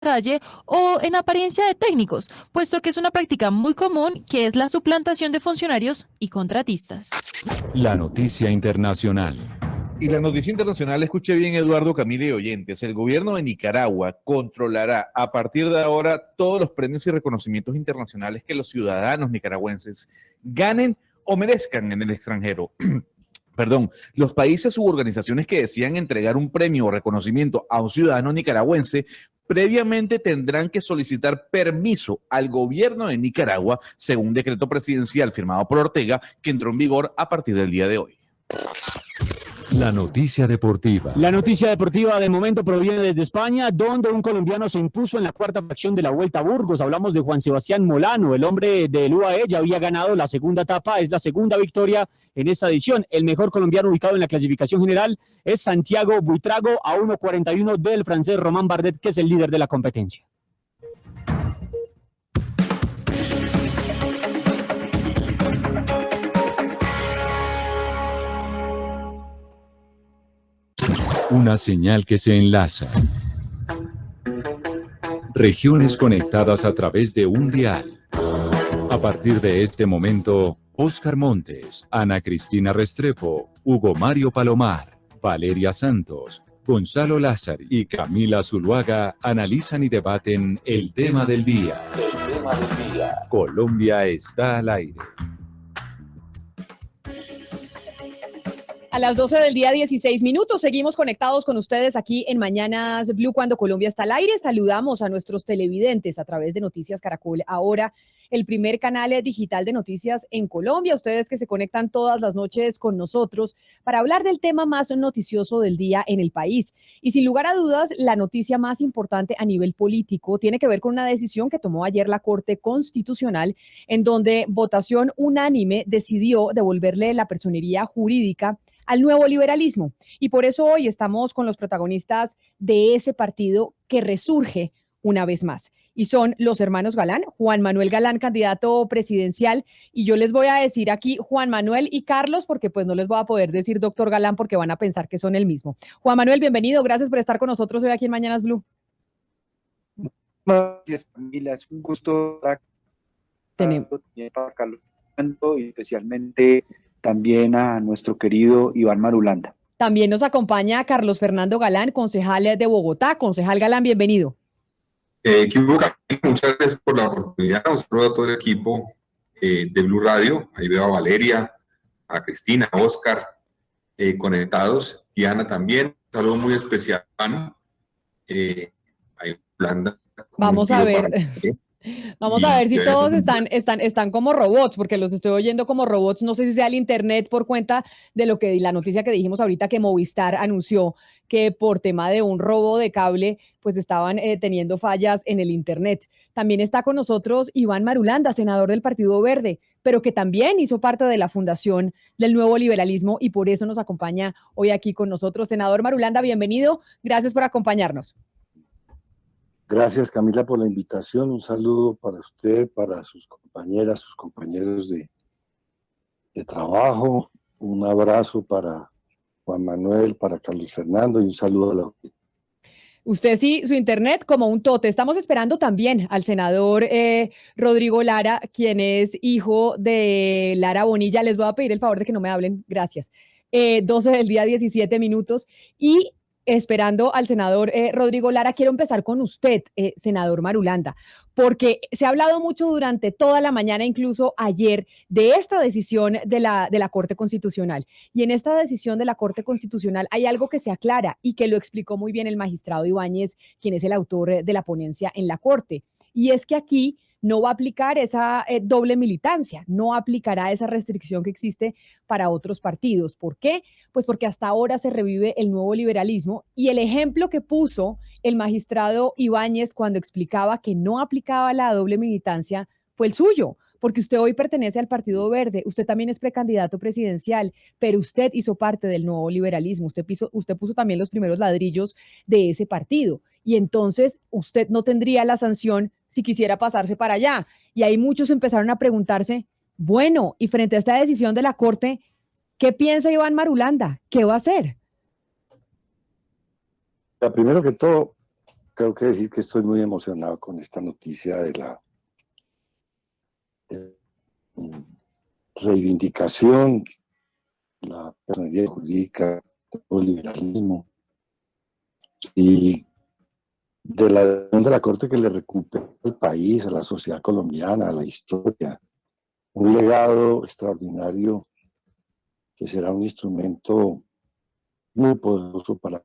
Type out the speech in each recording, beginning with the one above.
calle o en apariencia de técnicos, puesto que es una práctica muy común que es la suplantación de funcionarios y contratistas. La noticia internacional. Y la noticia internacional, escuche bien Eduardo, Camila y oyentes, el gobierno de Nicaragua controlará a partir de ahora todos los premios y reconocimientos internacionales que los ciudadanos nicaragüenses ganen o merezcan en el extranjero. Perdón, los países u organizaciones que decidan entregar un premio o reconocimiento a un ciudadano nicaragüense previamente tendrán que solicitar permiso al gobierno de Nicaragua, según un decreto presidencial firmado por Ortega, que entró en vigor a partir del día de hoy. La noticia deportiva. La noticia deportiva de momento proviene desde España, donde un colombiano se impuso en la cuarta fracción de la Vuelta a Burgos. Hablamos de Juan Sebastián Molano, el hombre del UAE, ya había ganado la segunda etapa, es la segunda victoria en esta edición. El mejor colombiano ubicado en la clasificación general es Santiago Buitrago, a 1.41 del francés Romain Bardet, que es el líder de la competencia. Una señal que se enlaza. Regiones conectadas a través de un dial. A partir de este momento, Óscar Montes, Ana Cristina Restrepo, Hugo Mario Palomar, Valeria Santos, Gonzalo Lázari y Camila Zuluaga analizan y debaten el tema del día. El tema del día. Colombia está al aire. A las 12 del día, 16 minutos. Seguimos conectados con ustedes aquí en Mañanas Blue cuando Colombia está al aire. Saludamos a nuestros televidentes a través de Noticias Caracol. Ahora, el primer canal digital de noticias en Colombia. Ustedes que se conectan todas las noches con nosotros para hablar del tema más noticioso del día en el país. Y sin lugar a dudas, la noticia más importante a nivel político tiene que ver con una decisión que tomó ayer la Corte Constitucional, en donde votación unánime decidió devolverle la personería jurídica al nuevo liberalismo. Y por eso hoy estamos con los protagonistas de ese partido que resurge una vez más. Y son los hermanos Galán, Juan Manuel Galán, candidato presidencial. Y yo les voy a decir aquí Juan Manuel y Carlos, porque pues no les voy a poder decir doctor Galán porque van a pensar que son el mismo. Juan Manuel, bienvenido. Gracias por estar con nosotros hoy aquí en Mañanas Blue. Gracias, Camila. Es un gusto Tenemos para Carlos y especialmente también a nuestro querido Iván Marulanda. También nos acompaña Carlos Fernando Galán, concejal de Bogotá. Concejal Galán, bienvenido. Muchas gracias por la oportunidad. Un saludo a todo el equipo de Blue Radio. Ahí veo a Valeria, a Cristina, a Óscar, conectados, y Ana también. Un saludo muy especial a Ana. Ahí Holanda. Vamos a ver. Vamos a ver si todos están como robots, porque los estoy oyendo como robots. No sé si sea el internet por cuenta de lo que la noticia que dijimos ahorita, que Movistar anunció que por tema de un robo de cable, pues estaban teniendo fallas en el internet. También está con nosotros Iván Marulanda, senador del Partido Verde, pero que también hizo parte de la fundación del Nuevo Liberalismo y por eso nos acompaña hoy aquí con nosotros. Senador Marulanda, bienvenido. Gracias por acompañarnos. Gracias, Camila, por la invitación. Un saludo para usted, para sus compañeras, sus compañeros de trabajo. Un abrazo para Juan Manuel, para Carlos Fernando y un saludo a la audiencia. Usted sí, su internet como un tote. Estamos esperando también al senador Rodrigo Lara, quien es hijo de Lara Bonilla. Les voy a pedir el favor de que no me hablen. Gracias. 12 del día, 17 minutos. Y esperando al senador Rodrigo Lara, quiero empezar con usted, senador Marulanda, porque se ha hablado mucho durante toda la mañana, incluso ayer, de esta decisión de la Corte Constitucional. Y en esta decisión de la Corte Constitucional hay algo que se aclara y que lo explicó muy bien el magistrado Ibáñez, quien es el autor de la ponencia en la Corte. Y es que aquí no va a aplicar esa doble militancia, no aplicará esa restricción que existe para otros partidos. ¿Por qué? Pues porque hasta ahora se revive el nuevo liberalismo y el ejemplo que puso el magistrado Ibáñez cuando explicaba que no aplicaba la doble militancia fue el suyo, porque usted hoy pertenece al Partido Verde, usted también es precandidato presidencial, pero usted hizo parte del nuevo liberalismo, usted puso también los primeros ladrillos de ese partido. Y entonces usted no tendría la sanción si quisiera pasarse para allá. Y ahí muchos empezaron a preguntarse, bueno, y frente a esta decisión de la Corte, ¿qué piensa Iván Marulanda? ¿Qué va a hacer? Primero que todo, tengo que decir que estoy muy emocionado con esta noticia de la reivindicación, la personalidad jurídica, el liberalismo y de la decisión de la Corte que le recupera al país, a la sociedad colombiana, a la historia, un legado extraordinario que será un instrumento muy poderoso para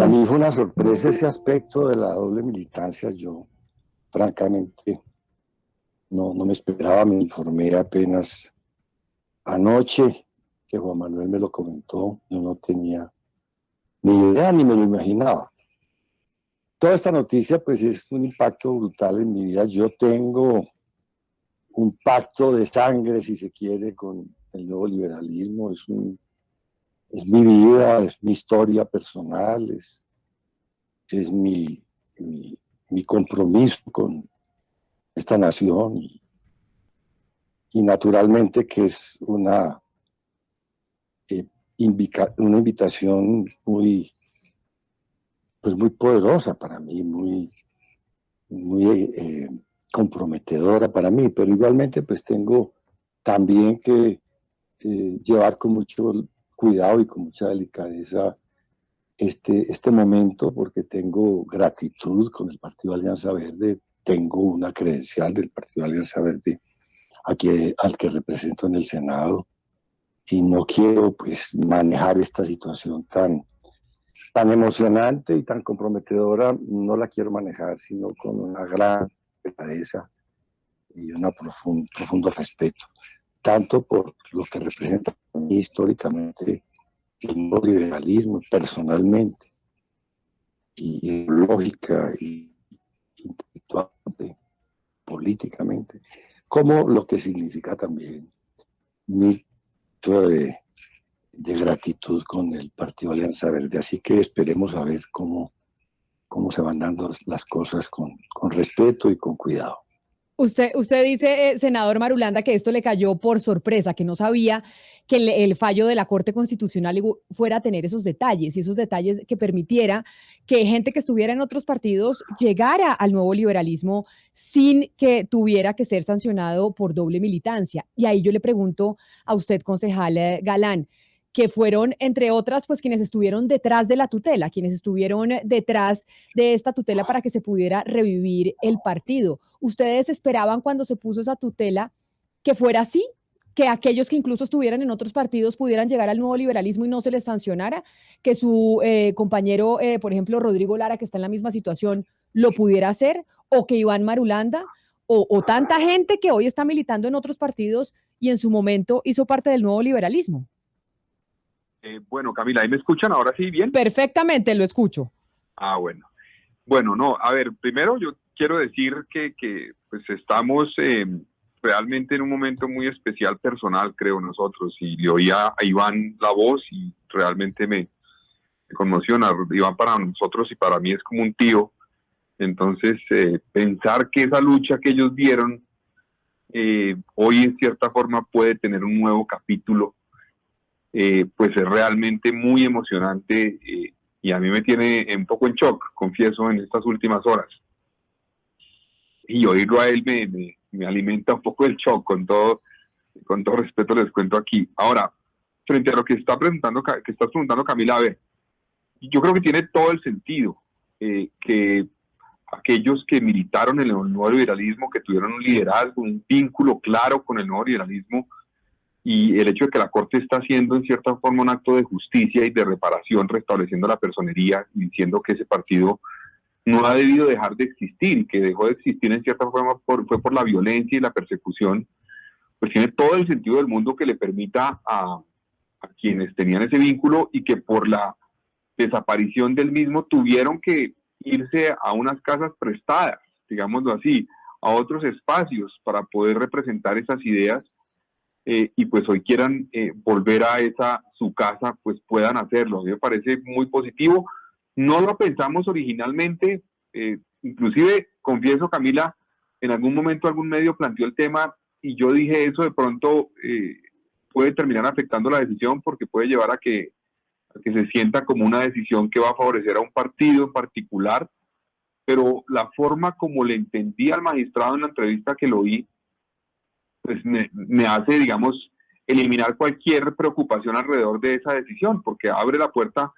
mí fue una sorpresa ese aspecto de la doble militancia. Yo, francamente, no me esperaba, me informé apenas anoche que Juan Manuel me lo comentó, yo no tenía ni idea ni me lo imaginaba. Toda esta noticia pues es un impacto brutal en mi vida. Yo tengo un pacto de sangre, si se quiere, con el nuevo liberalismo. Es mi vida, es mi historia personal, es mi compromiso con esta nación y naturalmente que es una invitación muy poderosa para mí, muy comprometedora para mí, pero igualmente pues tengo también que llevar con mucho cuidado y con mucha delicadeza este momento, porque tengo gratitud con el Partido Alianza Verde, tengo una credencial del Partido Alianza Verde al que represento en el Senado, y no quiero pues manejar esta situación tan emocionante y tan comprometedora, no la quiero manejar, sino con una gran delicadeza y un profundo respeto, tanto por lo que representa históricamente el neoliberalismo, personalmente, y ideológica y intelectualmente, políticamente, como lo que significa también mi de gratitud con el Partido Alianza Verde. Así que esperemos a ver cómo se van dando las cosas con respeto y con cuidado. Usted dice, senador Marulanda, que esto le cayó por sorpresa, que no sabía que el fallo de la Corte Constitucional fuera a tener esos detalles y esos detalles que permitiera que gente que estuviera en otros partidos llegara al nuevo liberalismo sin que tuviera que ser sancionado por doble militancia. Y ahí yo le pregunto a usted, concejal Galán, que fueron, entre otras, pues quienes estuvieron detrás de la tutela, quienes estuvieron detrás de esta tutela para que se pudiera revivir el partido. ¿Ustedes esperaban cuando se puso esa tutela que fuera así? ¿Que aquellos que incluso estuvieran en otros partidos pudieran llegar al nuevo liberalismo y no se les sancionara? ¿Que su compañero, por ejemplo, Rodrigo Lara, que está en la misma situación, lo pudiera hacer? ¿O que Iván Marulanda? ¿O tanta gente que hoy está militando en otros partidos y en su momento hizo parte del nuevo liberalismo? Bueno, Camila, ¿ahí me escuchan ahora sí bien? Perfectamente, lo escucho. Ah, bueno. Bueno, no, a ver, primero yo quiero decir que pues estamos realmente en un momento muy especial personal, creo nosotros, y le oía a Iván la voz y realmente me conmociona. Iván para nosotros y para mí es como un tío. Entonces, pensar que esa lucha que ellos dieron hoy en cierta forma puede tener un nuevo capítulo, pues es realmente muy emocionante y a mí me tiene un poco en shock, confieso, en estas últimas horas. Y oírlo a él me alimenta un poco el shock, con todo respeto les cuento aquí. Ahora, frente a lo que estás preguntando Camila, a ver, yo creo que tiene todo el sentido que aquellos que militaron en el nuevo liberalismo, que tuvieron un liderazgo, un vínculo claro con el nuevo liberalismo, y el hecho de que la Corte está haciendo en cierta forma un acto de justicia y de reparación, restableciendo la personería y diciendo que ese partido no ha debido dejar de existir y que dejó de existir en cierta forma fue por la violencia y la persecución, pues tiene todo el sentido del mundo que le permita a quienes tenían ese vínculo y que por la desaparición del mismo tuvieron que irse a unas casas prestadas, digámoslo así, a otros espacios para poder representar esas ideas, y pues hoy quieran volver a su casa, pues puedan hacerlo. A mí me parece muy positivo. No lo pensamos originalmente, inclusive, confieso, Camila, en algún momento algún medio planteó el tema y yo dije eso de pronto puede terminar afectando la decisión porque puede llevar a que que se sienta como una decisión que va a favorecer a un partido en particular, pero la forma como le entendí al magistrado en la entrevista que lo vi, pues me hace, digamos, eliminar cualquier preocupación alrededor de esa decisión, porque abre la puerta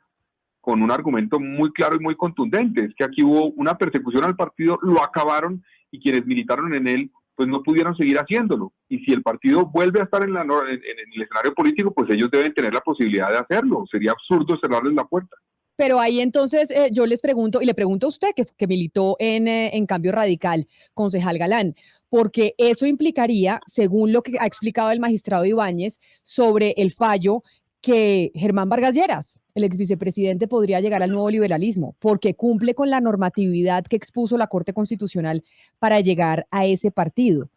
con un argumento muy claro y muy contundente. Es que aquí hubo una persecución al partido, lo acabaron, y quienes militaron en él pues no pudieron seguir haciéndolo. Y si el partido vuelve a estar en el escenario político, pues ellos deben tener la posibilidad de hacerlo. Sería absurdo cerrarles la puerta. Pero ahí entonces yo les pregunto, y le pregunto a usted que militó en Cambio Radical, concejal Galán, porque eso implicaría, según lo que ha explicado el magistrado Ibáñez, sobre el fallo, que Germán Vargas Lleras, el ex vicepresidente, podría llegar al nuevo liberalismo, porque cumple con la normatividad que expuso la Corte Constitucional para llegar a ese partido.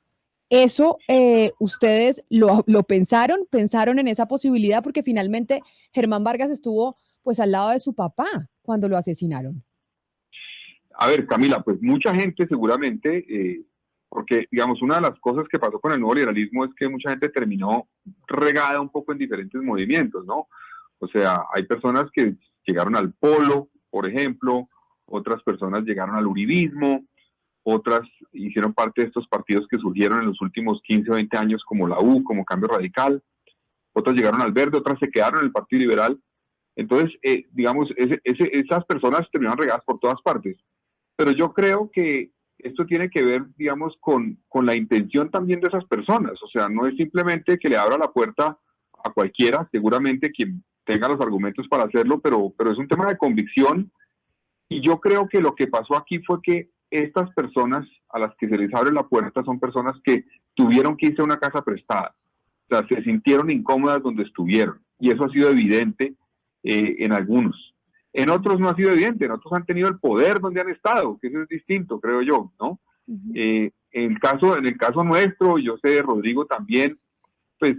¿Eso ustedes lo pensaron en esa posibilidad? Porque finalmente Germán Vargas estuvo pues al lado de su papá cuando lo asesinaron. A ver, Camila, pues mucha gente seguramente, porque digamos, una de las cosas que pasó con el nuevo liberalismo es que mucha gente terminó regada un poco en diferentes movimientos, ¿no? O sea, hay personas que llegaron al polo, por ejemplo, otras personas llegaron al uribismo, otras hicieron parte de estos partidos que surgieron en los últimos 15 o 20 años, como la U, como Cambio Radical, otras llegaron al Verde, otras se quedaron en el Partido Liberal. Entonces, digamos, esas personas terminaron regadas por todas partes. Pero yo creo que esto tiene que ver, digamos, con la intención también de esas personas. O sea, no es simplemente que le abra la puerta a cualquiera, seguramente quien tenga los argumentos para hacerlo, pero es un tema de convicción. Y yo creo que lo que pasó aquí fue que estas personas a las que se les abre la puerta son personas que tuvieron que irse a una casa prestada. O sea, se sintieron incómodas donde estuvieron. Y eso ha sido evidente en algunos. En otros no ha sido evidente, en otros han tenido el poder donde han estado, que eso es distinto, creo yo, ¿no? Uh-huh. En el caso nuestro, yo sé, Rodrigo también, pues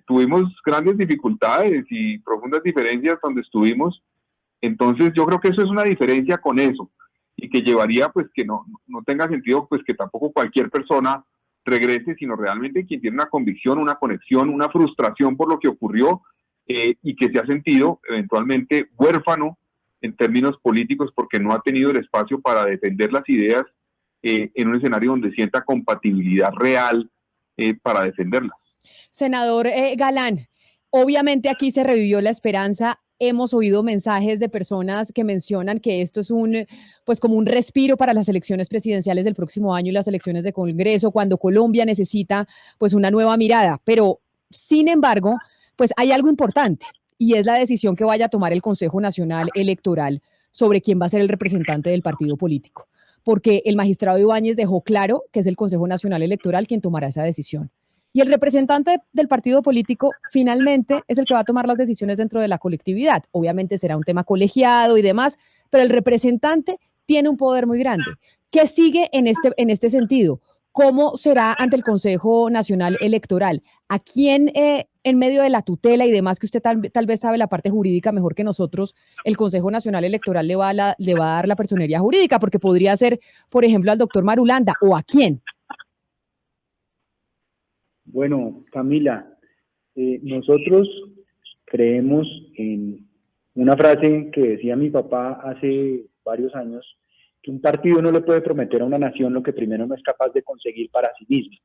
tuvimos grandes dificultades y profundas diferencias donde estuvimos. Entonces yo creo que eso es una diferencia con eso, y que llevaría pues que no tenga sentido pues que tampoco cualquier persona regrese, sino realmente quien tiene una convicción, una conexión, una frustración por lo que ocurrió, y que se ha sentido eventualmente huérfano en términos políticos porque no ha tenido el espacio para defender las ideas en un escenario donde sienta compatibilidad real para defenderlas. Senador Galán, obviamente aquí se revivió la esperanza. Hemos oído mensajes de personas que mencionan que esto es pues como un respiro para las elecciones presidenciales del próximo año y las elecciones de Congreso, cuando Colombia necesita pues una nueva mirada. Pero, sin embargo, pues hay algo importante, y es la decisión que vaya a tomar el Consejo Nacional Electoral sobre quién va a ser el representante del partido político, porque el magistrado Ibáñez dejó claro que es el Consejo Nacional Electoral quien tomará esa decisión. Y el representante del partido político finalmente es el que va a tomar las decisiones dentro de la colectividad. Obviamente será un tema colegiado y demás, pero el representante tiene un poder muy grande. ¿Qué sigue en este sentido? ¿Cómo será ante el Consejo Nacional Electoral? ¿A quién, en medio de la tutela y demás, que usted tal vez sabe la parte jurídica mejor que nosotros, el Consejo Nacional Electoral le va a dar la personería jurídica? Porque podría ser, por ejemplo, al doctor Marulanda, ¿o a quién? Bueno, Camila, nosotros creemos en una frase que decía mi papá hace varios años, que un partido no le puede prometer a una nación lo que primero no es capaz de conseguir para sí mismo.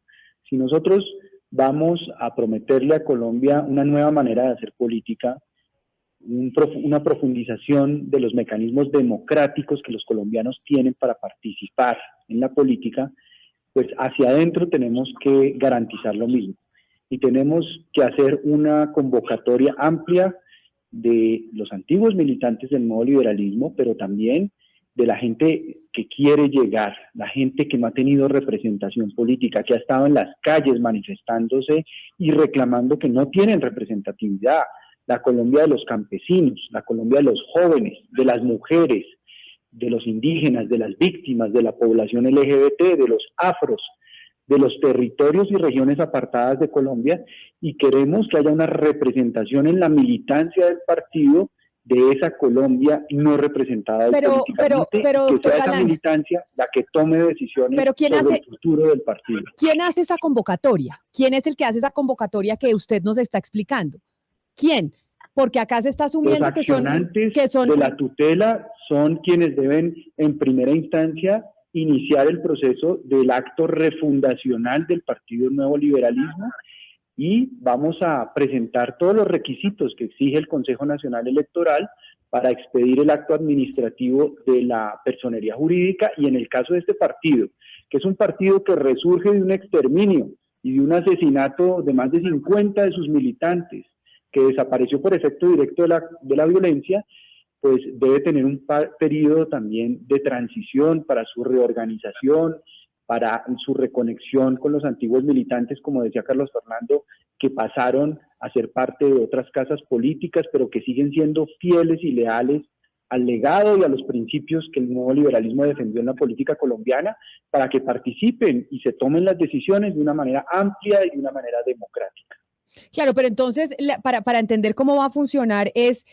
Si nosotros vamos a prometerle a Colombia una nueva manera de hacer política, una profundización de los mecanismos democráticos que los colombianos tienen para participar en la política, pues hacia adentro tenemos que garantizar lo mismo. Y tenemos que hacer una convocatoria amplia de los antiguos militantes del nuevo liberalismo, pero también de la gente que quiere llegar, la gente que no ha tenido representación política, que ha estado en las calles manifestándose y reclamando que no tienen representatividad. La Colombia de los campesinos, la Colombia de los jóvenes, de las mujeres, de los indígenas, de las víctimas, de la población LGBT, de los afros, de los territorios y regiones apartadas de Colombia, y queremos que haya una representación en la militancia del partido de esa Colombia no representada políticamente, pero, que sea esa militancia la que tome decisiones sobre el futuro del partido. ¿Quién hace esa convocatoria? ¿Quién es el que hace esa convocatoria que usted nos está explicando? ¿Quién? Porque acá se está Los asumiendo accionantes que son de la tutela son quienes deben en primera instancia iniciar el proceso del acto refundacional del Partido Nuevo Liberalismo, y vamos a presentar todos los requisitos que exige el Consejo Nacional Electoral para expedir el acto administrativo de la personería jurídica. Y en el caso de este partido, que es un partido que resurge de un exterminio y de un asesinato de más de 50 de sus militantes, que desapareció por efecto directo de la violencia, pues debe tener un periodo también de transición para su reorganización, para su reconexión con los antiguos militantes, como decía Carlos Fernando, que pasaron a ser parte de otras casas políticas, pero que siguen siendo fieles y leales al legado y a los principios que el nuevo liberalismo defendió en la política colombiana, para que participen y se tomen las decisiones de una manera amplia y de una manera democrática. Claro, pero entonces, para entender cómo va a funcionar, es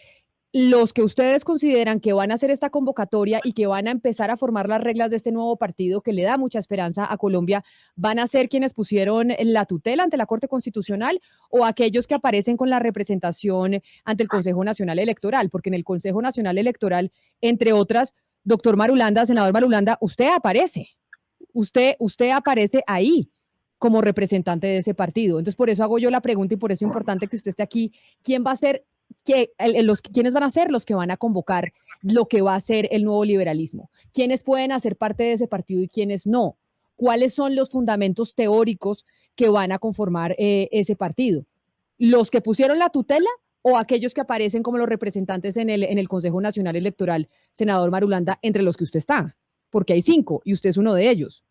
los que ustedes consideran que van a hacer esta convocatoria y que van a empezar a formar las reglas de este nuevo partido que le da mucha esperanza a Colombia, ¿van a ser quienes pusieron la tutela ante la Corte Constitucional o aquellos que aparecen con la representación ante el Consejo Nacional Electoral? Porque en el Consejo Nacional Electoral, entre otras, doctor Marulanda, senador Marulanda, usted aparece ahí como representante de ese partido. Entonces, por eso hago yo la pregunta y por eso es importante que usted esté aquí. ¿Quién va a ser, quiénes van a ser los que van a convocar lo que va a ser el nuevo liberalismo? ¿Quiénes pueden hacer parte de ese partido y quiénes no? ¿Cuáles son los fundamentos teóricos que van a conformar ese partido? ¿Los que pusieron la tutela o aquellos que aparecen como los representantes en el Consejo Nacional Electoral, senador Marulanda, entre los que usted está? Porque hay 5 y usted es uno de ellos.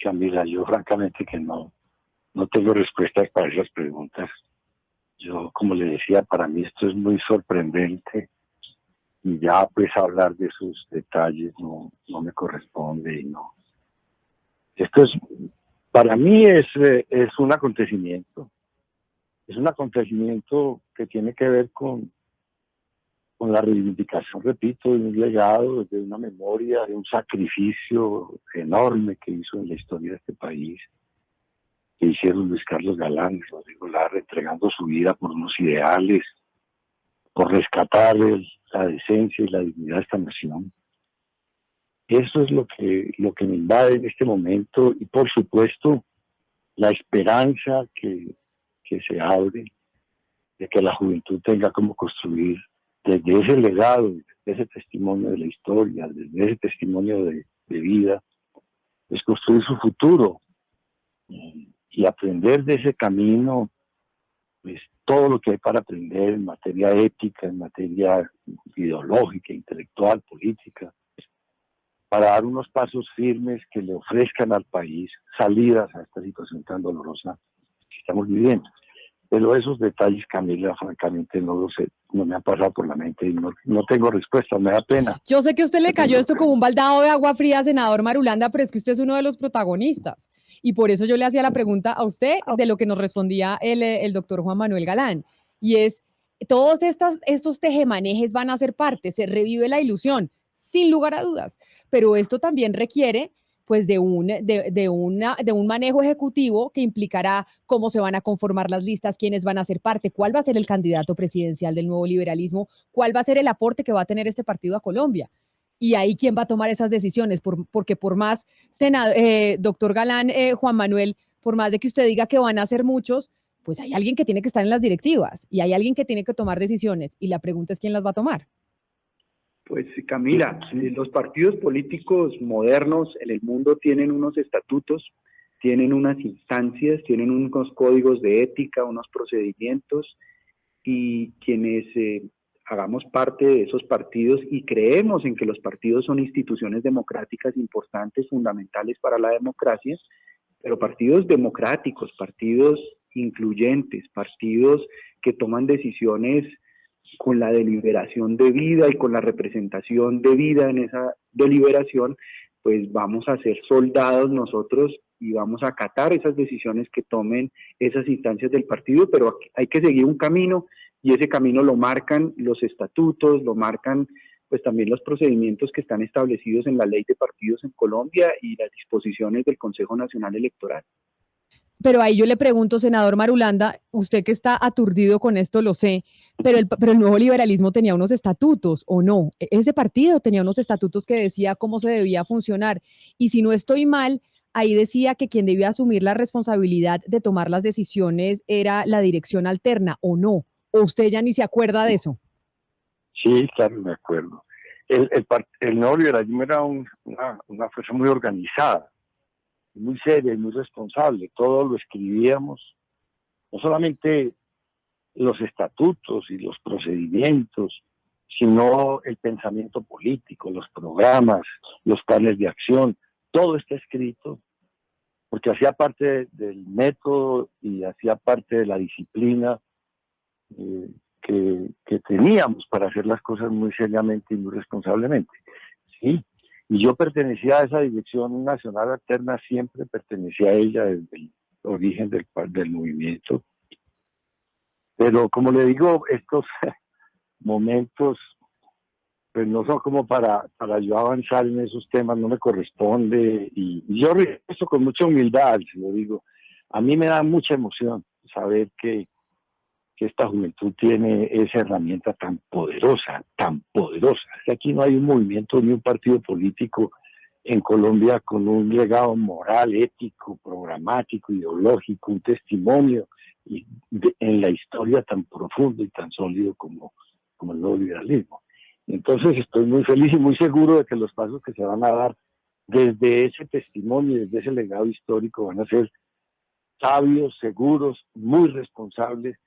Camila, yo francamente que no tengo respuestas para esas preguntas. Yo, como le decía, para mí esto es muy sorprendente y ya pues hablar de sus detalles no me corresponde y no. Esto es, para mí es un acontecimiento. Es un acontecimiento que tiene que ver con la reivindicación, repito, de un legado, de una memoria, de un sacrificio enorme que hizo en la historia de este país, que hicieron Luis Carlos Galán y Rodrigo Lara, entregando su vida por unos ideales, por rescatar la decencia y la dignidad de esta nación. Eso es lo que me invade en este momento y, por supuesto, la esperanza que se abre de que la juventud tenga cómo construir desde ese legado, desde ese testimonio de la historia, desde ese testimonio de vida, es construir su futuro y aprender de ese camino, pues todo lo que hay para aprender en materia ética, en materia ideológica, intelectual, política, para dar unos pasos firmes que le ofrezcan al país salidas a esta situación tan dolorosa que estamos viviendo. Pero esos detalles, Camila, francamente no lo sé, no me han pasado por la mente y no tengo respuesta, me da pena. Yo sé que a usted le cayó esto como un baldado de agua fría, senador Marulanda, pero es que usted es uno de los protagonistas. Y por eso yo le hacía la pregunta a usted de lo que nos respondía el doctor Juan Manuel Galán. Y es, todos estos tejemanejes van a ser parte, se revive la ilusión, sin lugar a dudas. Pero esto también requiere pues de un manejo ejecutivo que implicará cómo se van a conformar las listas, quiénes van a ser parte, cuál va a ser el candidato presidencial del nuevo liberalismo, cuál va a ser el aporte que va a tener este partido a Colombia. Y ahí quién va a tomar esas decisiones, porque por más, doctor Galán, Juan Manuel, por más de que usted diga que van a ser muchos, pues hay alguien que tiene que estar en las directivas y hay alguien que tiene que tomar decisiones y la pregunta es quién las va a tomar. Pues Camila, los partidos políticos modernos en el mundo tienen unos estatutos, tienen unas instancias, tienen unos códigos de ética, unos procedimientos, y quienes hagamos parte de esos partidos y creemos en que los partidos son instituciones democráticas importantes, fundamentales para la democracia, pero partidos democráticos, partidos incluyentes, partidos que toman decisiones con la deliberación debida y con la representación debida en esa deliberación, pues vamos a ser soldados nosotros y vamos a acatar esas decisiones que tomen esas instancias del partido, pero hay que seguir un camino y ese camino lo marcan los estatutos, lo marcan pues también los procedimientos que están establecidos en la ley de partidos en Colombia y las disposiciones del Consejo Nacional Electoral. Pero ahí yo le pregunto, senador Marulanda, usted que está aturdido con esto, lo sé, pero el nuevo liberalismo tenía unos estatutos, ¿o no? Ese partido tenía unos estatutos que decía cómo se debía funcionar. Y si no estoy mal, ahí decía que quien debía asumir la responsabilidad de tomar las decisiones era la dirección alterna, ¿o no? ¿O usted ya ni se acuerda de eso? Sí, claro, me acuerdo. El nuevo liberalismo era una fuerza muy organizada, muy seria y muy responsable. Todo lo escribíamos, no solamente los estatutos y los procedimientos, sino el pensamiento político, los programas, los planes de acción. Todo está escrito porque hacía parte del método y hacía parte de la disciplina que teníamos para hacer las cosas muy seriamente y muy responsablemente. Sí. Y yo pertenecía a esa dirección nacional alterna, siempre pertenecía a ella desde el origen del movimiento. Pero como le digo, estos momentos pues no son como para yo avanzar en esos temas, no me corresponde. Y yo eso con mucha humildad, se lo digo. A mí me da mucha emoción saber que esta juventud tiene esa herramienta tan poderosa, tan poderosa. Aquí no hay un movimiento ni un partido político en Colombia con un legado moral, ético, programático, ideológico, un testimonio en la historia tan profundo y tan sólido como el nuevo liberalismo. Entonces estoy muy feliz y muy seguro de que los pasos que se van a dar desde ese testimonio, desde ese legado histórico, van a ser sabios, seguros, muy responsables,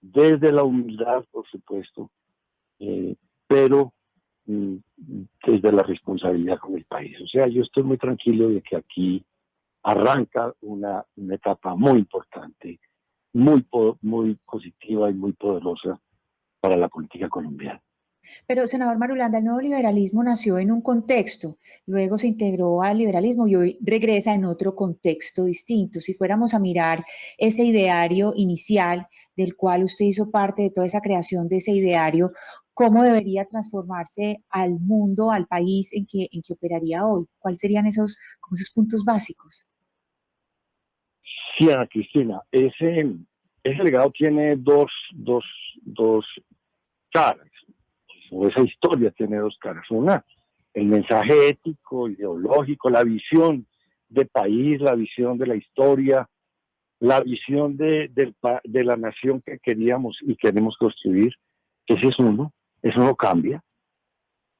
desde la humildad, por supuesto, pero desde la responsabilidad con el país. O sea, yo estoy muy tranquilo de que aquí arranca una etapa muy importante, muy positiva y muy poderosa para la política colombiana. Pero, senador Marulanda, el nuevo liberalismo nació en un contexto, luego se integró al liberalismo y hoy regresa en otro contexto distinto. Si fuéramos a mirar ese ideario inicial del cual usted hizo parte de toda esa creación de ese ideario, ¿cómo debería transformarse al mundo, al país en que operaría hoy? ¿Cuáles serían esos puntos básicos? Sí, Ana Cristina, ese legado tiene dos caras. O esa historia tiene dos caras. Una, el mensaje ético, ideológico, la visión de país, la visión de la historia, la visión de la nación que queríamos y queremos construir. Ese es uno, eso no cambia.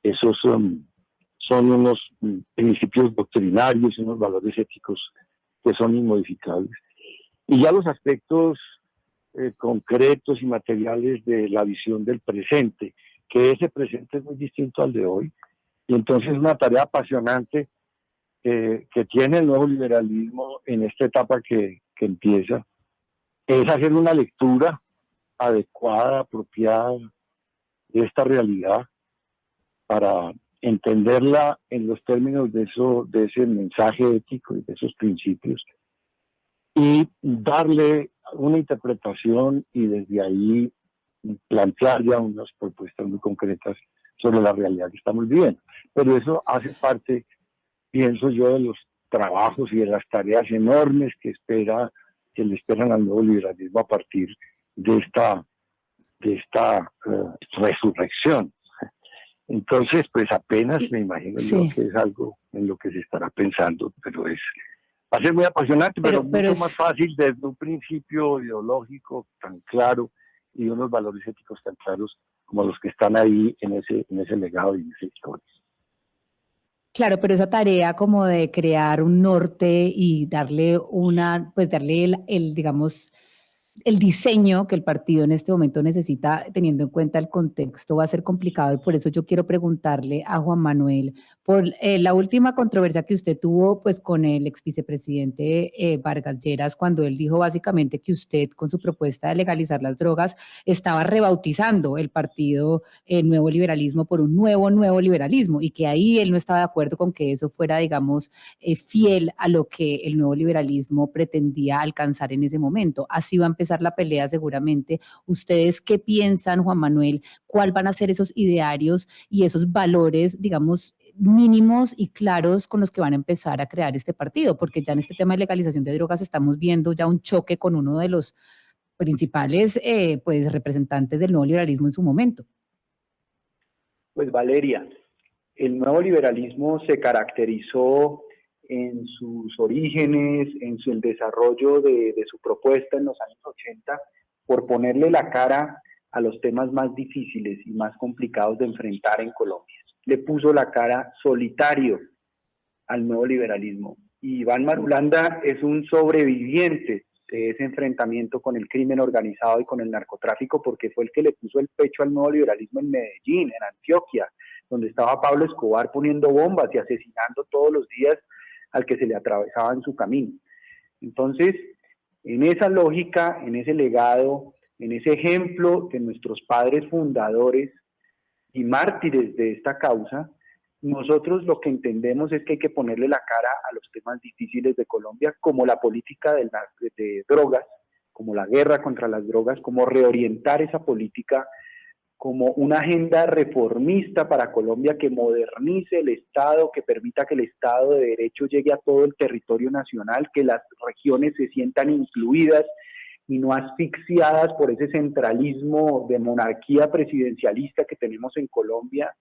Esos son unos principios doctrinarios y unos valores éticos que son inmodificables. Y ya los aspectos concretos y materiales de la visión del presente, que ese presente es muy distinto al de hoy, y entonces una tarea apasionante que tiene el nuevo liberalismo en esta etapa que empieza, es hacer una lectura adecuada, apropiada de esta realidad para entenderla en los términos de ese mensaje ético y de esos principios, y darle una interpretación y desde ahí plantear ya unas propuestas muy concretas sobre la realidad que estamos viviendo. Pero eso hace parte, pienso yo, de los trabajos y de las tareas enormes que le esperan al nuevo liberalismo a partir de esta resurrección. Entonces, pues apenas me imagino yo que es algo en lo que se estará pensando, pero va a ser muy apasionante, pero mucho más fácil desde un principio ideológico tan claro y unos valores éticos tan claros como los que están ahí en ese legado y en esa historia. Claro, pero esa tarea como de crear un norte y darle digamos, el diseño que el partido en este momento necesita, teniendo en cuenta el contexto, va a ser complicado, y por eso yo quiero preguntarle a Juan Manuel por la última controversia que usted tuvo pues con el ex vicepresidente Vargas Lleras, cuando él dijo básicamente que usted con su propuesta de legalizar las drogas estaba rebautizando el partido Nuevo Liberalismo por un nuevo liberalismo, y que ahí él no estaba de acuerdo con que eso fuera, digamos, fiel a lo que el nuevo liberalismo pretendía alcanzar en ese momento. Así va a empezar la pelea seguramente. ¿Ustedes qué piensan, Juan Manuel? ¿Cuál van a ser esos idearios y esos valores, digamos, mínimos y claros con los que van a empezar a crear este partido, porque ya en este tema de legalización de drogas estamos viendo ya un choque con uno de los principales pues, representantes del nuevo liberalismo en su momento. Pues Valeria, el nuevo liberalismo se caracterizó en sus orígenes, el desarrollo de su propuesta en los años 80, por ponerle la cara a los temas más difíciles y más complicados de enfrentar en Colombia. Le puso la cara solitario al nuevo liberalismo. Y Iván Marulanda es un sobreviviente de ese enfrentamiento con el crimen organizado y con el narcotráfico, porque fue el que le puso el pecho al nuevo liberalismo en Medellín, en Antioquia, donde estaba Pablo Escobar poniendo bombas y asesinando todos los días al que se le atravesaba en su camino. Entonces, en esa lógica, en ese legado, en ese ejemplo de nuestros padres fundadores y mártires de esta causa, nosotros lo que entendemos es que hay que ponerle la cara a los temas difíciles de Colombia, como la política de drogas, como la guerra contra las drogas, como reorientar esa política, como una agenda reformista para Colombia que modernice el Estado, que permita que el Estado de Derecho llegue a todo el territorio nacional, que las regiones se sientan incluidas y no asfixiadas por ese centralismo de monarquía presidencialista que tenemos en Colombia,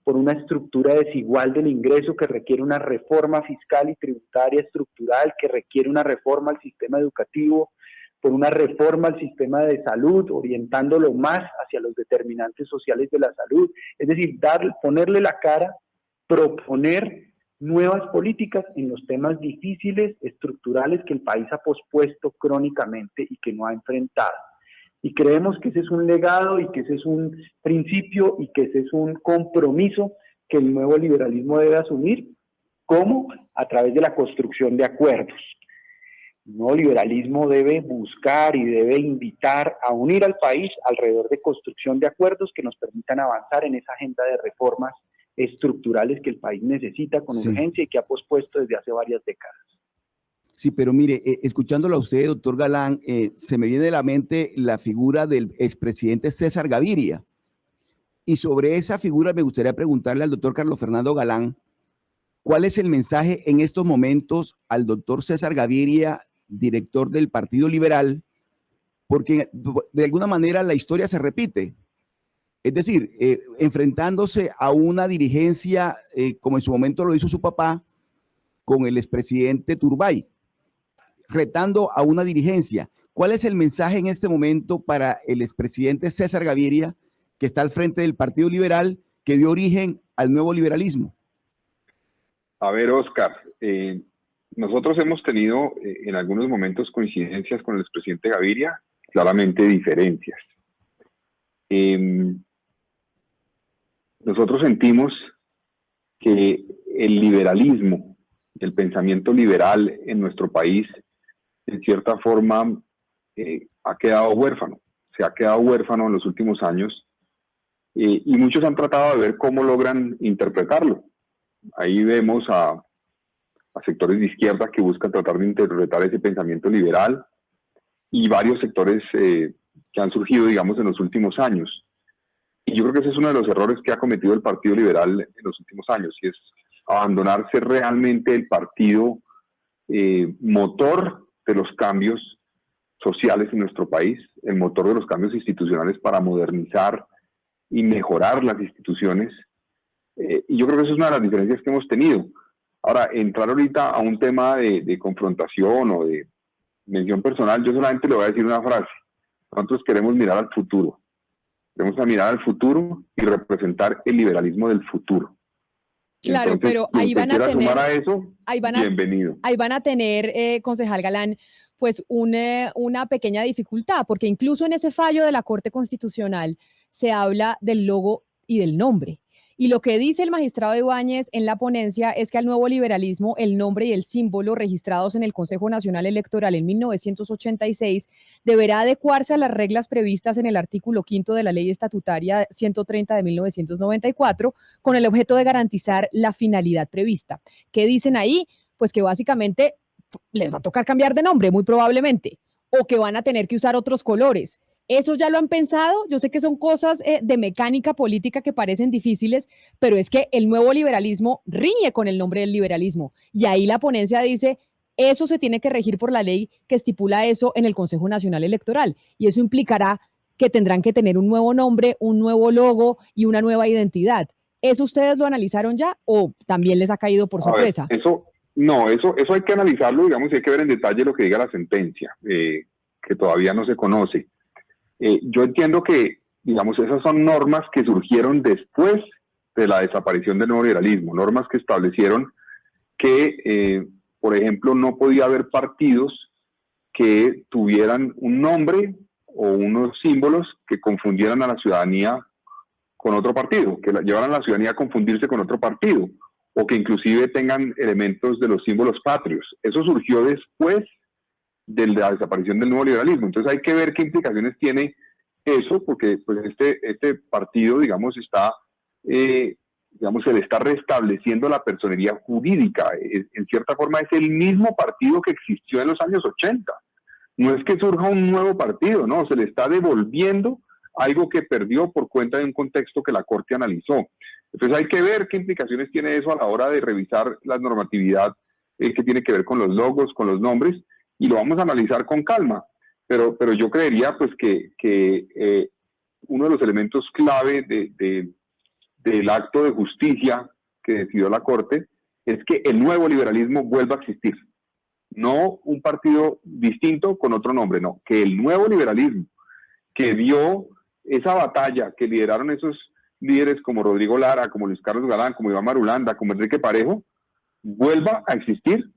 por una estructura desigual del ingreso que requiere una reforma fiscal y tributaria estructural, que requiere una reforma al sistema educativo, por una reforma al sistema de salud, orientándolo más hacia los determinantes sociales de la salud. Es decir, ponerle la cara, proponer nuevas políticas en los temas difíciles, estructurales que el país ha pospuesto crónicamente y que no ha enfrentado. Y creemos que ese es un legado y que ese es un principio y que ese es un compromiso que el nuevo liberalismo debe asumir, como a través de la construcción de acuerdos. El nuevo liberalismo debe buscar y debe invitar a unir al país alrededor de construcción de acuerdos que nos permitan avanzar en esa agenda de reformas estructurales que el país necesita con urgencia y que ha pospuesto desde hace varias décadas. Sí, pero mire, escuchándolo a usted, doctor Galán, se me viene a la mente la figura del expresidente César Gaviria. Y sobre esa figura me gustaría preguntarle al doctor Carlos Fernando Galán, ¿cuál es el mensaje en estos momentos al doctor César Gaviria, director del Partido Liberal? Porque de alguna manera la historia se repite. Es decir, enfrentándose a una dirigencia, como en su momento lo hizo su papá, con el expresidente Turbay, retando a una dirigencia. ¿Cuál es el mensaje en este momento para el expresidente César Gaviria, que está al frente del Partido Liberal, que dio origen al nuevo liberalismo? A ver, Oscar, nosotros hemos tenido en algunos momentos coincidencias con el expresidente Gaviria, claramente diferencias. Nosotros sentimos que el liberalismo, el pensamiento liberal en nuestro país, en cierta forma, ha quedado huérfano. Se ha quedado huérfano en los últimos años y muchos han tratado de ver cómo logran interpretarlo. Ahí vemos a sectores de izquierda que buscan tratar de interpretar ese pensamiento liberal y varios sectores que han surgido, digamos, en los últimos años. Y yo creo que ese es uno de los errores que ha cometido el Partido Liberal en los últimos años, y es abandonarse realmente el partido motor de los cambios sociales en nuestro país, el motor de los cambios institucionales para modernizar y mejorar las instituciones. Y yo creo que esa es una de las diferencias que hemos tenido. Ahora, entrar ahorita a un tema de confrontación o de mención personal, yo solamente le voy a decir una frase. Nosotros queremos mirar al futuro. Queremos mirar al futuro y representar el liberalismo del futuro. Claro, entonces, pero ahí van a tener, sumar a eso, bienvenido. Ahí van a tener, concejal Galán, pues una pequeña dificultad, porque incluso en ese fallo de la Corte Constitucional se habla del logo y del nombre. Y lo que dice el magistrado Ibáñez en la ponencia es que al nuevo liberalismo el nombre y el símbolo registrados en el Consejo Nacional Electoral en 1986 deberá adecuarse a las reglas previstas en el artículo 5 de la Ley Estatutaria 130 de 1994 con el objeto de garantizar la finalidad prevista. ¿Qué dicen ahí? Pues que básicamente les va a tocar cambiar de nombre, muy probablemente, o que van a tener que usar otros colores. ¿Eso ya lo han pensado? Yo sé que son cosas de mecánica política que parecen difíciles, pero es que el nuevo liberalismo riñe con el nombre del liberalismo. Y ahí la ponencia dice, eso se tiene que regir por la ley que estipula eso en el Consejo Nacional Electoral. Y eso implicará que tendrán que tener un nuevo nombre, un nuevo logo y una nueva identidad. ¿Eso ustedes lo analizaron ya o también les ha caído por sorpresa? Eso hay que analizarlo, digamos, y hay que ver en detalle lo que diga la sentencia, que todavía no se conoce. Yo entiendo que, digamos, esas son normas que surgieron después de la desaparición del nuevo liberalismo, normas que establecieron que, por ejemplo, no podía haber partidos que tuvieran un nombre o unos símbolos que confundieran a la ciudadanía con otro partido, que llevaran a la ciudadanía a confundirse con otro partido, o que inclusive tengan elementos de los símbolos patrios. Eso surgió después de la desaparición del nuevo liberalismo. Entonces hay que ver qué implicaciones tiene eso, porque pues este partido, digamos, se le está restableciendo la personería jurídica. En cierta forma es el mismo partido que existió en los años 80. No es que surja un nuevo partido, no, se le está devolviendo algo que perdió por cuenta de un contexto que la Corte analizó. Entonces hay que ver qué implicaciones tiene eso a la hora de revisar la normatividad que tiene que ver con los logos, con los nombres, y lo vamos a analizar con calma. Pero yo creería pues que uno de los elementos clave del acto de justicia que decidió la Corte es que el nuevo liberalismo vuelva a existir. No un partido distinto con otro nombre, no, que el nuevo liberalismo que dio esa batalla que lideraron esos líderes como Rodrigo Lara, como Luis Carlos Galán, como Iván Marulanda, como Enrique Parejo, vuelva a existir,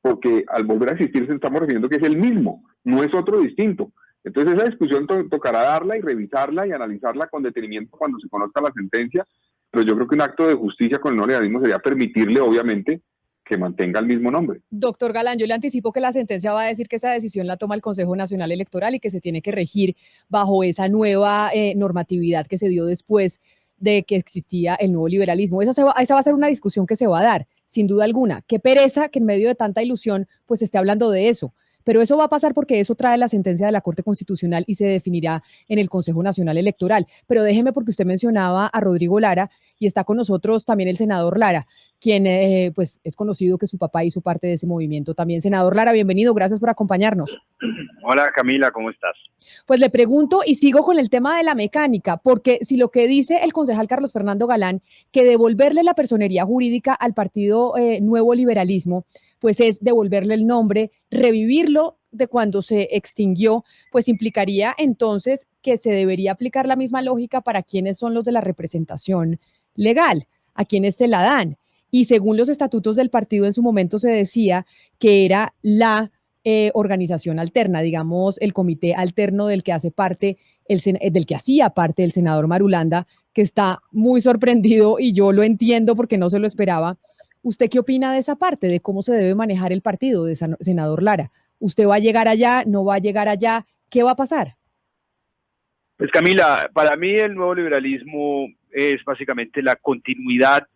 porque al volver a existir se estamos refiriendo que es el mismo, no es otro distinto. Entonces esa discusión tocará darla y revisarla y analizarla con detenimiento cuando se conozca la sentencia, pero yo creo que un acto de justicia con el nuevo liberalismo sería permitirle, obviamente, que mantenga el mismo nombre. Doctor Galán, yo le anticipo que la sentencia va a decir que esa decisión la toma el Consejo Nacional Electoral y que se tiene que regir bajo esa nueva normatividad que se dio después de que existía el nuevo liberalismo. Esa va a ser una discusión que se va a dar, sin duda alguna. Qué pereza que en medio de tanta ilusión pues se esté hablando de eso. Pero eso va a pasar porque eso trae la sentencia de la Corte Constitucional y se definirá en el Consejo Nacional Electoral. Pero déjeme, porque usted mencionaba a Rodrigo Lara y está con nosotros también el senador Lara, quien pues es conocido que su papá hizo parte de ese movimiento también. Senador Lara, bienvenido, gracias por acompañarnos. Hola Camila, ¿cómo estás? Pues le pregunto y sigo con el tema de la mecánica, porque si lo que dice el concejal Carlos Fernando Galán, que devolverle la personería jurídica al partido Nuevo Liberalismo, pues es devolverle el nombre, revivirlo de cuando se extinguió, pues implicaría entonces que se debería aplicar la misma lógica para quienes son los de la representación legal, a quienes se la dan. Y según los estatutos del partido en su momento se decía que era la organización alterna, digamos, el comité alterno del que hace parte, del que hacía parte el senador Marulanda, que está muy sorprendido y yo lo entiendo porque no se lo esperaba. ¿Usted qué opina de esa parte, de cómo se debe manejar el partido, de senador Lara? ¿Usted va a llegar allá, no va a llegar allá? ¿Qué va a pasar? Pues Camila, para mí el nuevo liberalismo es básicamente la continuidad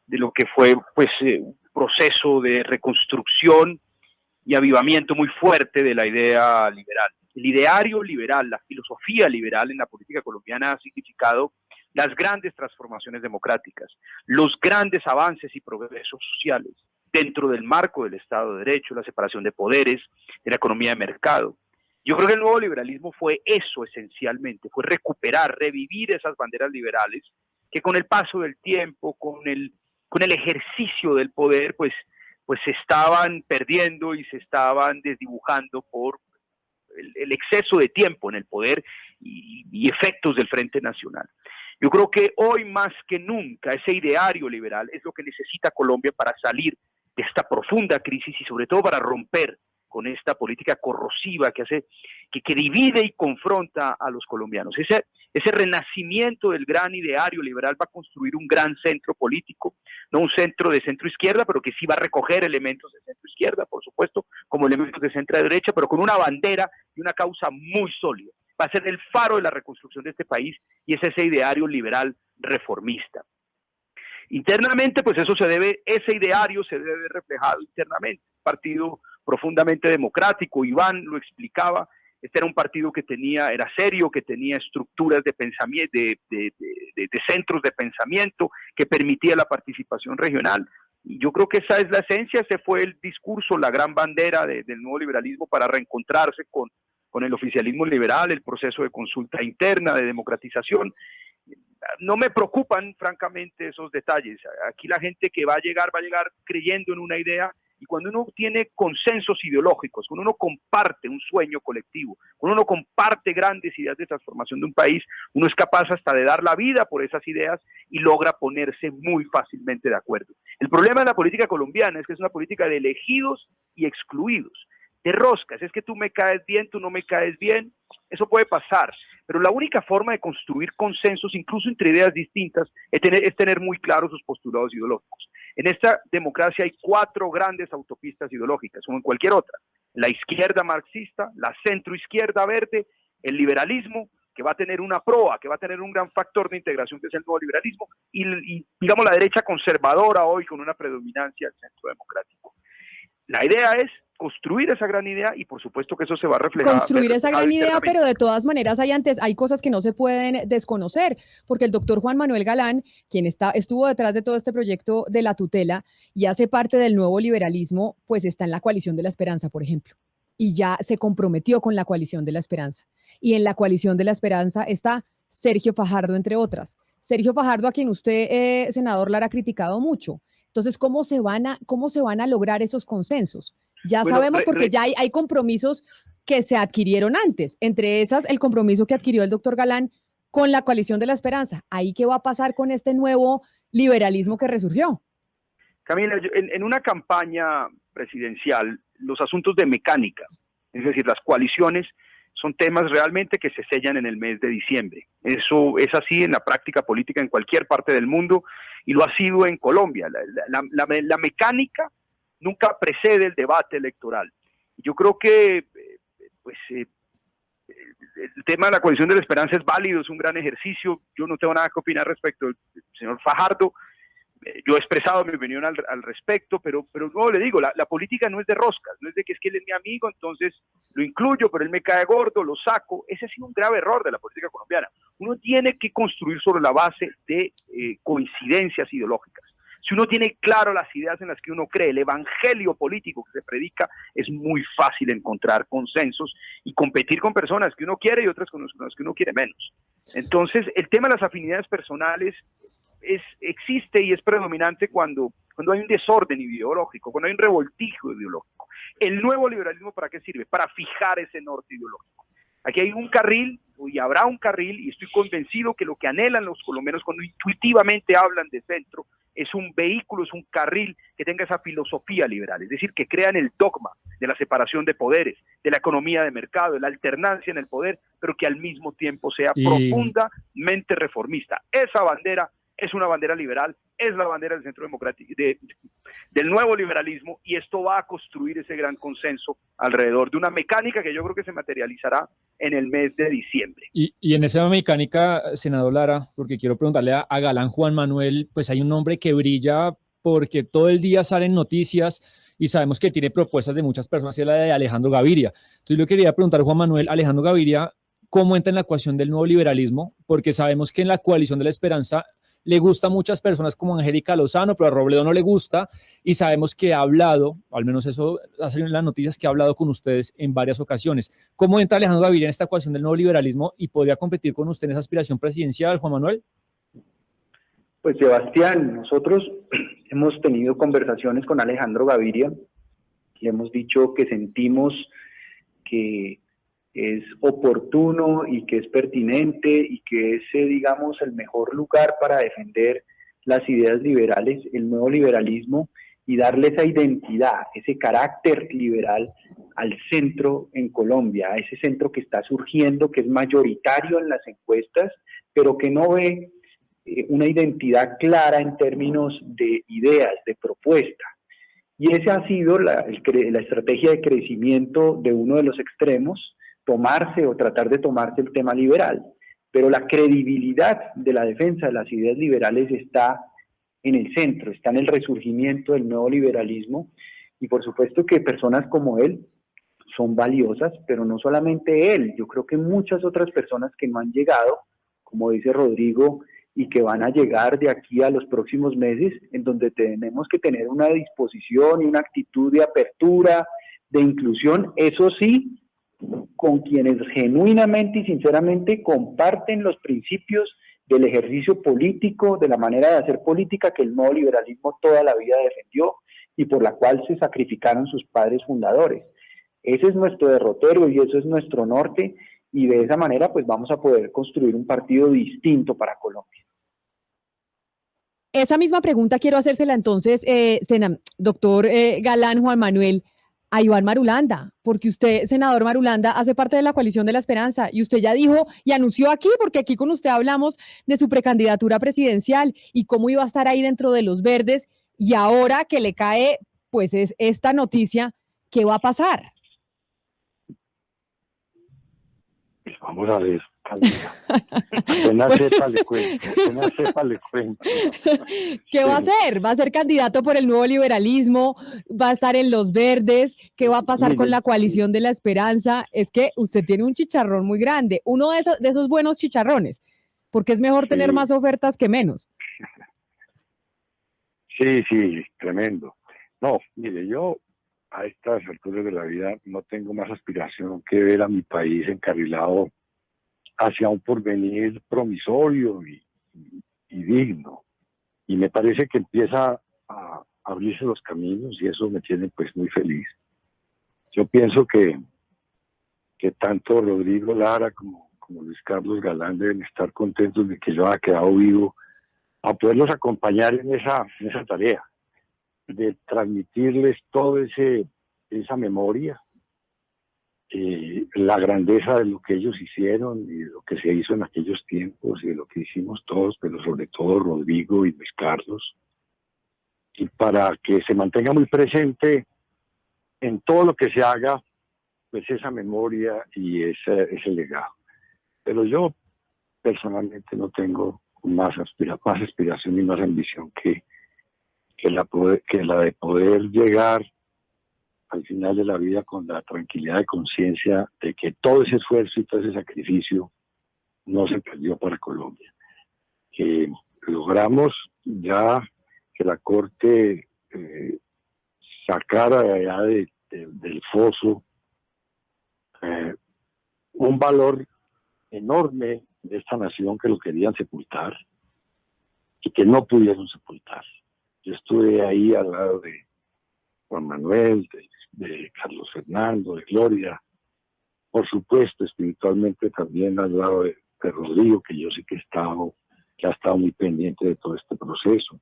de lo que fue pues un proceso de reconstrucción y avivamiento muy fuerte de la idea liberal. El ideario liberal, la filosofía liberal en la política colombiana ha significado las grandes transformaciones democráticas, los grandes avances y progresos sociales dentro del marco del Estado de Derecho, la separación de poderes, de la economía de mercado. Yo creo que el nuevo liberalismo fue eso esencialmente, fue recuperar, revivir esas banderas liberales que con el paso del tiempo, con el ejercicio del poder, pues se estaban perdiendo y se estaban desdibujando por el exceso de tiempo en el poder y efectos del Frente Nacional. Yo creo que hoy más que nunca ese ideario liberal es lo que necesita Colombia para salir de esta profunda crisis y sobre todo para romper con esta política corrosiva que divide y confronta a los colombianos. Ese renacimiento del gran ideario liberal va a construir un gran centro político, no un centro de centro izquierda, pero que sí va a recoger elementos de centro izquierda, por supuesto, como elementos de centro derecha, pero con una bandera y una causa muy sólida. Va a ser el faro de la reconstrucción de este país y es ese ideario liberal reformista. Internamente, pues ese ideario se debe ver reflejado internamente. Partido profundamente democrático, Iván lo explicaba, Este era un partido que era serio, que tenía estructuras de pensamiento, de centros de pensamiento, que permitía la participación regional. Y yo creo que esa es la esencia, ese fue el discurso, la gran bandera del nuevo liberalismo para reencontrarse con el oficialismo liberal, el proceso de consulta interna, de democratización. No me preocupan, francamente, esos detalles. Aquí la gente que va a llegar creyendo en una idea, y cuando uno tiene consensos ideológicos, cuando uno comparte un sueño colectivo, cuando uno comparte grandes ideas de transformación de un país, uno es capaz hasta de dar la vida por esas ideas y logra ponerse muy fácilmente de acuerdo. El problema de la política colombiana es que es una política de elegidos y excluidos, de roscas. Es que tú me caes bien, tú no me caes bien. Eso puede pasar, pero la única forma de construir consensos, incluso entre ideas distintas, es tener muy claros sus postulados ideológicos. En esta democracia hay 4 grandes autopistas ideológicas, como en cualquier otra: la izquierda marxista, la centroizquierda verde, el liberalismo, que va a tener una proa, que va a tener un gran factor de integración, que es el nuevo liberalismo, y digamos la derecha conservadora hoy con una predominancia del centro democrático. La idea es construir esa gran idea y por supuesto que eso se va a reflejar. Construir esa gran idea, pero de todas maneras hay cosas que no se pueden desconocer, porque el doctor Juan Manuel Galán, quien estuvo detrás de todo este proyecto de la tutela y hace parte del nuevo liberalismo, pues está en la Coalición de la Esperanza, por ejemplo, y ya se comprometió con la Coalición de la Esperanza. Y en la Coalición de la Esperanza está Sergio Fajardo, entre otras. Sergio Fajardo, a quien usted, senador Lara, ha criticado mucho. Entonces, ¿cómo se van a lograr esos consensos? Ya sabemos, porque ya hay compromisos que se adquirieron antes, entre esas el compromiso que adquirió el doctor Galán con la Coalición de la Esperanza. ¿Ahí qué va a pasar con este nuevo liberalismo que resurgió? Camila, en una campaña presidencial, los asuntos de mecánica, es decir, las coaliciones, son temas realmente que se sellan en el mes de diciembre. Eso es así en la práctica política en cualquier parte del mundo y lo ha sido en Colombia. La mecánica nunca precede el debate electoral. Yo creo que el tema de la Coalición de la Esperanza es válido, es un gran ejercicio. Yo no tengo nada que opinar respecto del señor Fajardo. Yo he expresado mi opinión al respecto, pero no le digo, la política no es de roscas, no es de que es que él es mi amigo, entonces lo incluyo, pero él me cae gordo, lo saco. Ese ha sido un grave error de la política colombiana. Uno tiene que construir sobre la base de coincidencias ideológicas. Si uno tiene claro las ideas en las que uno cree, el evangelio político que se predica, es muy fácil encontrar consensos y competir con personas que uno quiere y otras con las que uno quiere menos. Entonces, el tema de las afinidades personales existe y es predominante cuando hay un desorden ideológico, cuando hay un revoltijo ideológico. ¿El nuevo liberalismo para qué sirve? Para fijar ese norte ideológico. Aquí hay un carril, y habrá un carril, y estoy convencido que lo que anhelan los colombianos cuando intuitivamente hablan de centro es un vehículo, es un carril que tenga esa filosofía liberal, es decir, que crean el dogma de la separación de poderes, de la economía de mercado, de la alternancia en el poder, pero que al mismo tiempo sea profundamente reformista. Esa bandera es una bandera liberal, es la bandera del centro democrático, del nuevo liberalismo, y esto va a construir ese gran consenso alrededor de una mecánica que yo creo que se materializará en el mes de diciembre. Y en esa mecánica, senador Lara, porque quiero preguntarle a Galán Juan Manuel, pues hay un nombre que brilla porque todo el día salen noticias y sabemos que tiene propuestas de muchas personas, es la de Alejandro Gaviria. Entonces yo quería preguntar a Juan Manuel, Alejandro Gaviria, ¿cómo entra en la ecuación del nuevo liberalismo? Porque sabemos que en la Coalición de la Esperanza le gusta a muchas personas como Angélica Lozano, pero a Robledo no le gusta, y sabemos que ha hablado, al menos eso ha salido en las noticias, que ha hablado con ustedes en varias ocasiones. ¿Cómo entra Alejandro Gaviria en esta ecuación del nuevo liberalismo y podría competir con usted en esa aspiración presidencial, Juan Manuel? Pues Sebastián, nosotros hemos tenido conversaciones con Alejandro Gaviria y hemos dicho que sentimos que es oportuno y que es pertinente y que es, digamos, el mejor lugar para defender las ideas liberales, el nuevo liberalismo, y darle esa identidad, ese carácter liberal al centro en Colombia, a ese centro que está surgiendo, que es mayoritario en las encuestas, pero que no ve una identidad clara en términos de ideas, de propuesta. Y esa ha sido la estrategia de crecimiento de uno de los extremos, tomarse o tratar de tomarse el tema liberal, pero la credibilidad de la defensa de las ideas liberales está en el centro, está en el resurgimiento del nuevo liberalismo, y por supuesto que personas como él son valiosas, pero no solamente él, yo creo que muchas otras personas que no han llegado, como dice Rodrigo, y que van a llegar de aquí a los próximos meses, en donde tenemos que tener una disposición y una actitud de apertura, de inclusión, eso sí, con quienes genuinamente y sinceramente comparten los principios del ejercicio político, de la manera de hacer política que el nuevo liberalismo toda la vida defendió y por la cual se sacrificaron sus padres fundadores. Ese es nuestro derrotero y eso es nuestro norte, y de esa manera pues vamos a poder construir un partido distinto para Colombia. Esa misma pregunta quiero hacérsela entonces, doctor Galán, Juan Manuel, a Iván Marulanda, porque usted, senador Marulanda, hace parte de la Coalición de la Esperanza y usted ya dijo y anunció aquí, porque aquí con usted hablamos de su precandidatura presidencial y cómo iba a estar ahí dentro de los verdes, y ahora que le cae pues es esta noticia, ¿qué va a pasar? Pues vamos a ver, Camila. Apenas sepa le cuento, apenas sepa le cuento. ¿Qué va a hacer? ¿Va a ser candidato por el nuevo liberalismo? ¿Va a estar en los verdes? ¿Qué va a pasar con la Coalición de la Esperanza? Es que usted tiene un chicharrón muy grande, uno de esos buenos chicharrones, porque es mejor tener más ofertas que menos. Sí, tremendo. No, mire, yo a estas alturas de la vida no tengo más aspiración que ver a mi país encarrilado hacia un porvenir promisorio y digno. Y me parece que empieza a abrirse los caminos y eso me tiene pues muy feliz. Yo pienso que tanto Rodrigo Lara como Luis Carlos Galán deben estar contentos de que yo haya quedado vivo a poderlos acompañar en esa tarea de transmitirles toda esa memoria, la grandeza de lo que ellos hicieron y de lo que se hizo en aquellos tiempos y de lo que hicimos todos, pero sobre todo Rodrigo y Luis Carlos, y para que se mantenga muy presente en todo lo que se haga, pues esa memoria y ese legado. Pero yo personalmente no tengo más aspiración y más ambición que la de poder llegar al final de la vida con la tranquilidad de conciencia de que todo ese esfuerzo y todo ese sacrificio no se perdió para Colombia. Que logramos ya que la Corte sacara de allá del foso un valor enorme de esta nación que lo querían sepultar y que no pudieron sepultar. Yo estuve ahí al lado de Juan Manuel, de Carlos Fernando, de Gloria, por supuesto espiritualmente también al lado de Rodrigo, que yo sé que ha estado muy pendiente de todo este proceso,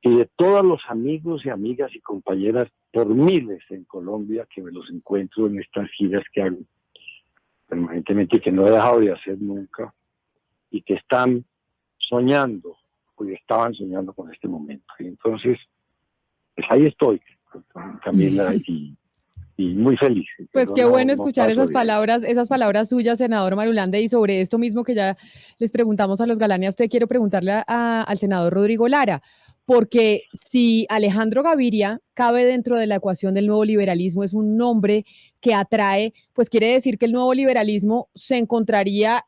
y de todos los amigos y amigas y compañeras por miles en Colombia que me los encuentro en estas giras que hago permanentemente y que no he dejado de hacer nunca, y que están soñando, o estaban soñando con este momento. Y entonces, pues ahí estoy, Camila, y muy feliz. Pues qué bueno escuchar esas palabras suyas, senador Marulanda, y sobre esto mismo que ya les preguntamos a los Galán y a usted, quiero preguntarle al senador Rodrigo Lara, porque si Alejandro Gaviria cabe dentro de la ecuación del nuevo liberalismo, es un nombre que atrae, pues quiere decir que el nuevo liberalismo se encontraría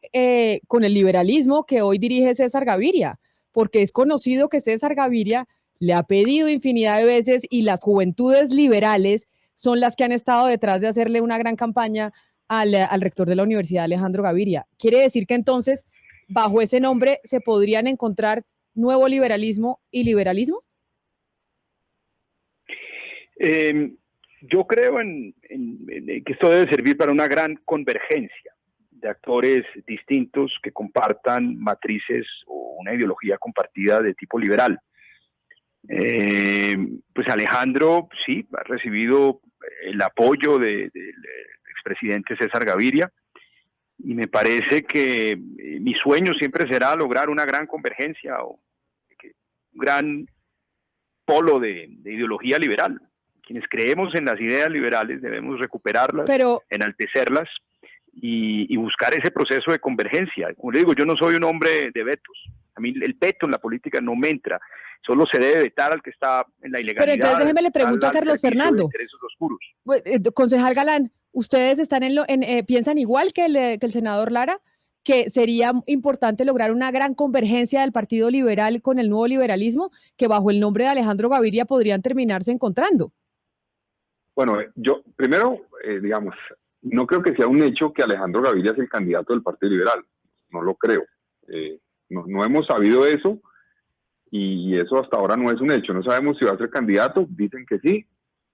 con el liberalismo que hoy dirige César Gaviria, porque es conocido que César Gaviria le ha pedido infinidad de veces y las juventudes liberales son las que han estado detrás de hacerle una gran campaña al rector de la universidad, Alejandro Gaviria. ¿Quiere decir que entonces, bajo ese nombre, se podrían encontrar nuevo liberalismo y liberalismo? Yo creo en que esto debe servir para una gran convergencia de actores distintos que compartan matrices o una ideología compartida de tipo liberal. Pues Alejandro sí ha recibido el apoyo del expresidente César Gaviria, y me parece que mi sueño siempre será lograr una gran convergencia o un gran polo de ideología liberal. Quienes creemos en las ideas liberales debemos recuperarlas, enaltecerlas y buscar ese proceso de convergencia. Como le digo, yo no soy un hombre de vetos. A mí el veto en la política no me entra. Solo se debe vetar al que está en la ilegalidad. Pero entonces déjeme le pregunto a Carlos Fernando. Intereses oscuros. Concejal Galán, ¿Ustedes están piensan igual que el senador Lara, que sería importante lograr una gran convergencia del Partido Liberal con el nuevo liberalismo, que bajo el nombre de Alejandro Gaviria podrían terminarse encontrando? Bueno, yo primero, digamos, no creo que sea un hecho que Alejandro Gaviria es el candidato del Partido Liberal. No lo creo. No hemos sabido eso y eso hasta ahora no es un hecho. No sabemos si va a ser candidato, dicen que sí,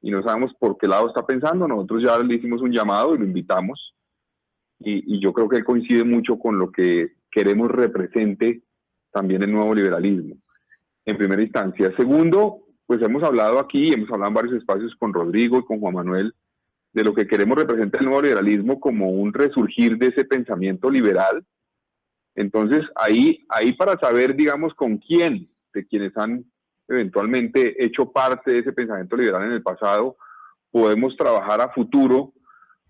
y no sabemos por qué lado está pensando. Nosotros ya le hicimos un llamado y lo invitamos. Y yo creo que él coincide mucho con lo que queremos represente también el nuevo liberalismo, en primera instancia. Segundo, pues hemos hablado aquí, hemos hablado en varios espacios con Rodrigo y con Juan Manuel, de lo que queremos representar el nuevo liberalismo como un resurgir de ese pensamiento liberal. Entonces, ahí para saber, digamos, con quién, de quienes han eventualmente hecho parte de ese pensamiento liberal en el pasado, podemos trabajar a futuro,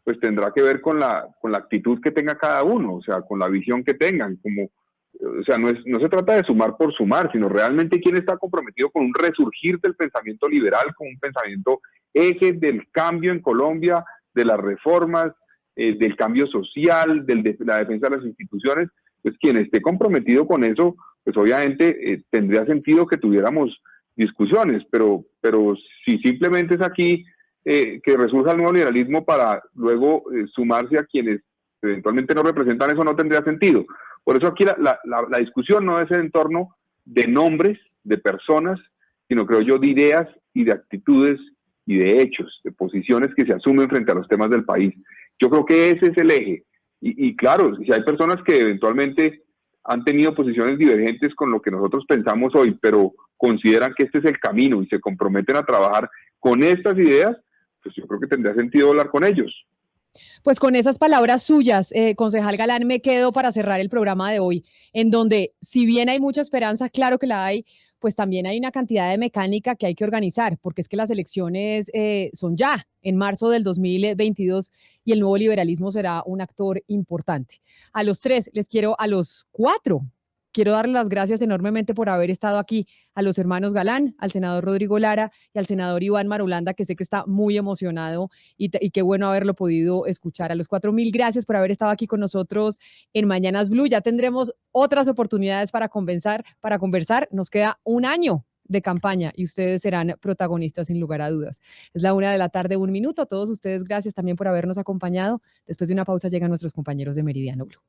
pues tendrá que ver con la actitud que tenga cada uno, o sea, con la visión que tengan, o sea, no se trata de sumar por sumar, sino realmente quién está comprometido con un resurgir del pensamiento liberal, con un pensamiento eje del cambio en Colombia, de las reformas, del cambio social, de la defensa de las instituciones. Pues quien esté comprometido con eso, pues obviamente tendría sentido que tuviéramos discusiones, pero si simplemente es aquí que resurja el nuevo liberalismo para luego sumarse a quienes eventualmente no representan, eso no tendría sentido. Por eso aquí la discusión no es en torno de nombres, de personas, sino creo yo de ideas y de actitudes y de hechos, de posiciones que se asumen frente a los temas del país. Yo creo que ese es el eje. Y claro, si hay personas que eventualmente han tenido posiciones divergentes con lo que nosotros pensamos hoy, pero consideran que este es el camino y se comprometen a trabajar con estas ideas, pues yo creo que tendría sentido hablar con ellos. Pues con esas palabras suyas, concejal Galán, me quedo para cerrar el programa de hoy, en donde si bien hay mucha esperanza, claro que la hay, pues también hay una cantidad de mecánica que hay que organizar, porque es que las elecciones son ya en marzo del 2022 y el nuevo liberalismo será un actor importante. A los cuatro, quiero darles las gracias enormemente por haber estado aquí, a los hermanos Galán, al senador Rodrigo Lara y al senador Iván Marulanda, que sé que está muy emocionado y qué bueno haberlo podido escuchar. A los cuatro, mil gracias por haber estado aquí con nosotros en Mañanas Blue. Ya tendremos otras oportunidades para conversar. Nos queda un año de campaña y ustedes serán protagonistas sin lugar a dudas. Es la 1:00 PM, 1 minuto. A todos ustedes, gracias también por habernos acompañado. Después de una pausa llegan nuestros compañeros de Meridiano Blue.